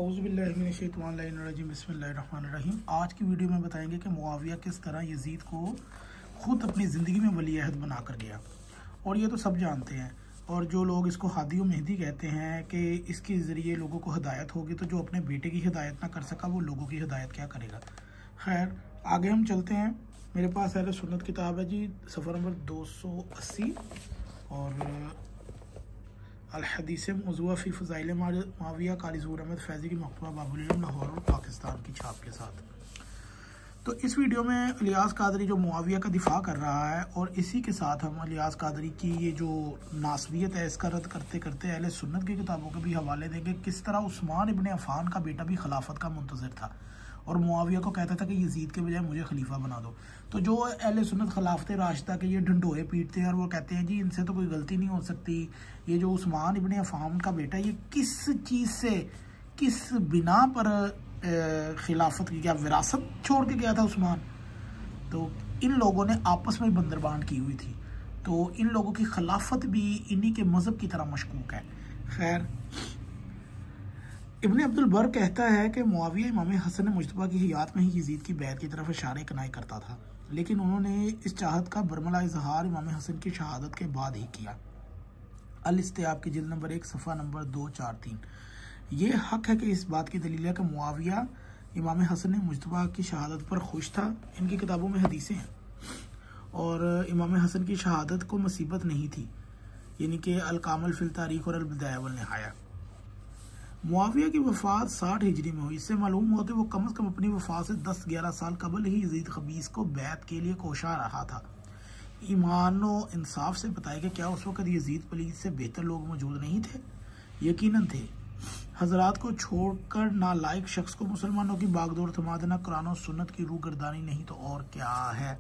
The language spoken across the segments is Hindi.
औज़ुबिल्लाहिमिनश्शैतानिर्रजीम बिस्मिल्लाहिर्रहमानिर्रहीम। आज की वीडियो में बताएंगे कि मुआविया किस तरह यजीद को ख़ुद अपनी ज़िंदगी में वली अहद बना कर गया। और ये तो सब जानते हैं। और जो लोग इसको हादी व मेहदी कहते हैं कि इसके ज़रिए लोगों को हिदायत होगी, तो जो अपने बेटे की हिदायत ना कर सका वो लोगों की हिदायत क्या करेगा। खैर आगे हम चलते हैं। मेरे पास अहले सुन्नत किताब है जी, सफ़र नंबर 280 और अल-हदीस मौज़ूआ फ़ी फ़ज़ाइल मुआविया कारी ज़हूर अहमद फैज़ी की मकतबा बाबुल इल्म लाहौर पाकिस्तान की छाप के साथ। तो इस वीडियो में इलियास कादरी जो मुआविया का दिफ़ा कर रहा है, और इसी के साथ हम इलियास कादरी की ये जो नासबियत है इसका रद्द करते करते अहले सुन्नत की किताबों के भी हवाले देंगे। किस तरह उस्मान इब्न अफ़ान का बेटा भी खिलाफत का मुंतज़िर था और मुआविया को कहता था कि यजीद के बजाय मुझे खलीफा बना दो। तो जो अहले सुन्नत खिलाफत राशिदा के ये ढंढोरे पीटते हैं और वो कहते हैं जी इनसे तो कोई गलती नहीं हो सकती, ये जो उस्मान इब्न अफ़ान का बेटा ये किस चीज़ से, किस बिना पर खिलाफत की क्या विरासत छोड़ के गया था उस्मान। तो इन लोगों ने आपस में बंदरबांट की हुई थी, तो इन लोगों की खिलाफत भी इन्हीं के मज़हब की तरह मशकूक है। खैर इब्न अब्दुल बर कहता है कि मुआविया इमाम हसन मुज्तबा की हयात में ही यजीद की बैत की तरफ इशारे कनाई करता था, लेकिन उन्होंने इस चाहत का बरमला इजहार इमाम हसन की शहादत के बाद ही किया। अल-इस्तियाब की जिल्द नंबर 1 सफ़ा नंबर 243। ये हक है कि इस बात की दलील है कि मुआविया इमाम हसन मुज्तबा की शहादत पर खुश था। इनकी किताबों में हदीसें हैं और इमाम हसन की शहादत को मुसीबत नहीं थी, यानी कि अल-कामिल फिल तारीख और अल-बिदाया वल निहाया। मुआविया की वफ़ात 60 हिजरी में हुई। इससे मालूम हुआ कि वो कम अज़ कम अपनी वफ़ात से 10-11 साल कबल ही यजीद खबीस को बैत के लिए कोशा रहा था। ईमान व इंसाफ से बताया कि क्या उस वक़्त यजीद पलीद से बेहतर लोग मौजूद नहीं थे? यकीनन थे। हजरात को छोड़कर नालायक शख्स को मुसलमानों की बागडोर थमा देना कुरान और सुन्नत की रूगर्दानी नहीं तो और क्या है।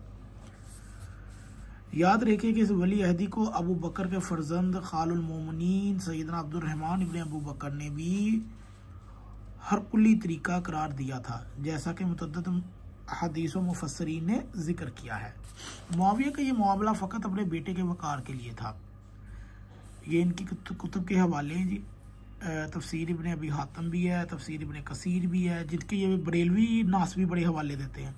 याद रखिए कि इस वली अहदी को अबू बकर के फर्जंद खालुल मोमिनीन सैयदना अब्दुर्रहमान इब्न अबू बकर ने भी हरकुली तरीका करार दिया था, जैसा कि मुतअद्दिद हदीस व मुफस्सरीन ने जिक्र किया है। मुआविया का ये मामला फ़कत अपने बेटे के वक़ार के लिए था। ये इनकी कुतुब के हवाले हैं जी। तफसीर इब्न अबी हातिम भी है, तफसीर इब्न कसीर भी है, जिनके ये बरेलवी नास भी बड़े हवाले देते हैं।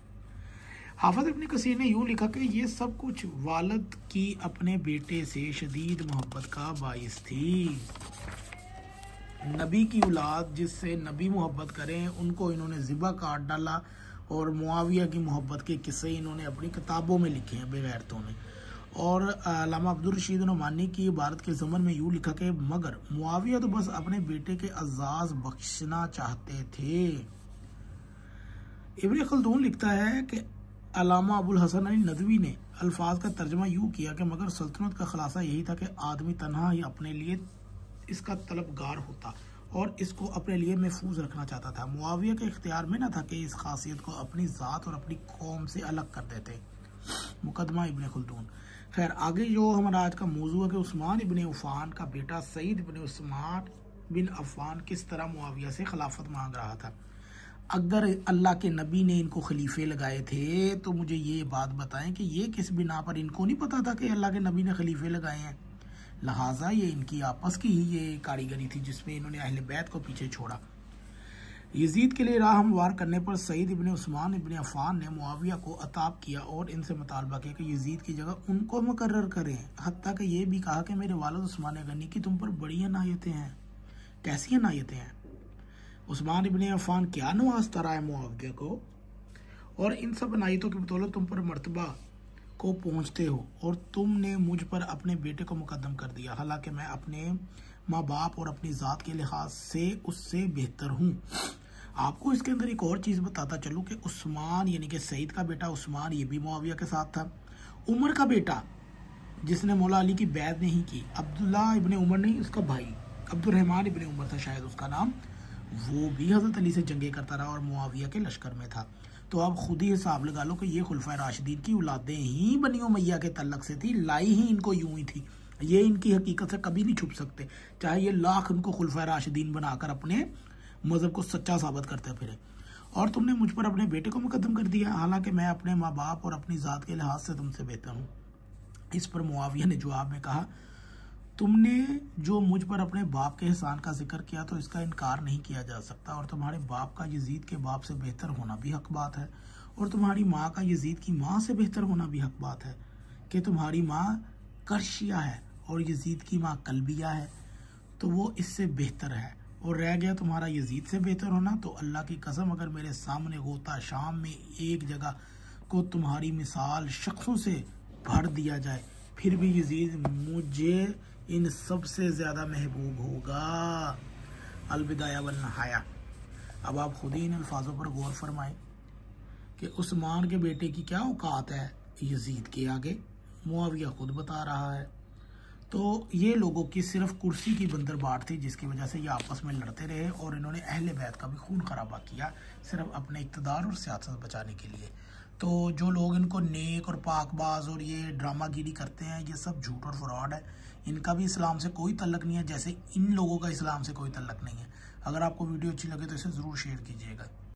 हाफिज़ इब्न कसीर ने यूँ लिखा कि ये सब कुछ वालिद की अपने बेटे से शदीद मोहब्बत का बाइस थी। नबी की औलाद जिससे नबी मोहब्बत करें उनको इन्होंने ज़िबा काट डाला, और मुआविया की मोहब्बत के किस्से इन्होंने अपनी किताबों में लिखे हैं बेगैरतों ने। और अल्लामा अब्दुल रशीद नोमानी की इबारत के ज़मन में यूँ लिखा कि मगर मुआविया तो बस अपने बेटे के अज़ाज़ बख्शना चाहते थे। इब्न खल्दून लिखता है कि अल्लामा अबुल हसन अली नदवी ने अल्फाज का तर्जमा यूँ किया कि मगर सल्तनत का खुलासा यही था कि आदमी तन्हा ही अपने लिए इसका तलबगार होता और इसको अपने लिए महफूज रखना चाहता था। मुआविया के इख्तियार में न था कि इस खासियत को अपनी ज़ात और अपनी कौम से अलग कर देते। मुकदमा इब्न खल्दून। खैर आगे जो हमारा आज का मौजू है कि उस्मान इब्न अफ़ान का बेटा सईद इब्न उस्मान बिन अफ़ान किस तरह मुआविया से खिलाफत मांग रहा था। अगर अल्लाह के नबी ने इनको खलीफे लगाए थे तो मुझे ये बात बताएं कि ये किस बिना पर, इनको नहीं पता था कि अल्लाह के नबी ने खलीफे लगाए हैं। लिहाजा ये इनकी आपस की ही ये कारीगरी थी जिसमें इन्होंने अहले बैत को पीछे छोड़ा। यजीद के लिए राह हमवार करने पर सईद इब्न उस्मान इब्न अफ़ान ने मुआविया को अताब किया और इनसे मुतालबा किया कि यजीद की जगह उनको मुकर्रर करें। हत्ता कि ये भी कहा कि मेरे वालिद उस्मान गनी की तुम पर बड़ी अनायतें हैं। कैसी अनायतें हैं? उस्मान इब्न अफ़ान क्या नवाजता रहा है मुआविया को, और इन सब अनायतों की बदौलत तुम पर मर्तबा को पहुँचते हो, और तुमने मुझ पर अपने बेटे को मुकद्दम कर दिया, हालांकि मैं अपने माँ बाप और अपनी ज़ात के लिहाज से उससे बेहतर हूँ। आपको इसके अंदर एक और चीज़ बताता चलूँ कि उस्मान यानी कि सईद का बेटा उस्मान ये भी मुआविया के साथ था। उमर का बेटा जिसने मौला अली की बैत नहीं की, अब्दुल्ला इब्न उमर नहीं, उसका भाई अब्दुर्रहमान इब्न उमर था शायद उसका नाम, वो भी हज़रत अली से जंगे करता रहा और मुआविया के लश्कर में था। तो आप खुद ही हिसाब लगा लो कि ये खुलफा राशिदीन की औलादें ही बनी उमैया के तल्लक से थी, लाई ही इनको यूं ही थी। ये इनकी हकीकत से कभी नहीं छुप सकते, चाहे ये लाख उनको खुलफा राशिदीन बनाकर अपने मज़हब को सच्चा साबित करते फिरे। और तुमने मुझ पर अपने बेटे को मुकद्दम कर दिया, हालांकि मैं अपने माँ बाप और अपनी ज़ात के लिहाज से तुमसे बेहतर हूँ। इस पर मुआविया ने जवाब में कहा, तुमने जो मुझ पर अपने बाप के एहसान का जिक्र किया तो इसका इनकार नहीं किया जा सकता, और तुम्हारे बाप का यजीद के बाप से बेहतर होना भी हक बात है, और तुम्हारी माँ का यजीद की माँ से बेहतर होना भी हक बात है कि तुम्हारी माँ करशिया है और यजीद की माँ कलबिया है, तो वो इससे बेहतर है। और रह गया तुम्हारा यजीद से बेहतर होना, तो अल्लाह की कसम अगर मेरे सामने गोता शाम में एक जगह को तुम्हारी मिसाल शख्सों से भर दिया जाए, फिर भी यजीद मुझे इन सब से ज़्यादा महबूब होगा। अलविदाया वल नहाया। अब आप खुद ही इन अल्फाजों पर गौर फरमाएं कि उस्मान के बेटे की क्या औकात है यजीद के आगे। मुआविया खुद बता रहा है। तो ये लोगों की सिर्फ कुर्सी की बंदरबाट थी जिसकी वजह से ये आपस में लड़ते रहे, और इन्होंने अहले बैत का भी खून खराबा किया सिर्फ अपने इक़्तिदार और सियासत बचाने के लिए। तो जो लोग इनको नेक और पाकबाज और ये ड्रामागिरी करते हैं, ये सब झूठ और फ्रॉड है। इनका भी इस्लाम से कोई तल्लक नहीं है, जैसे इन लोगों का इस्लाम से कोई तल्लक नहीं है। अगर आपको वीडियो अच्छी लगे तो इसे ज़रूर शेयर कीजिएगा।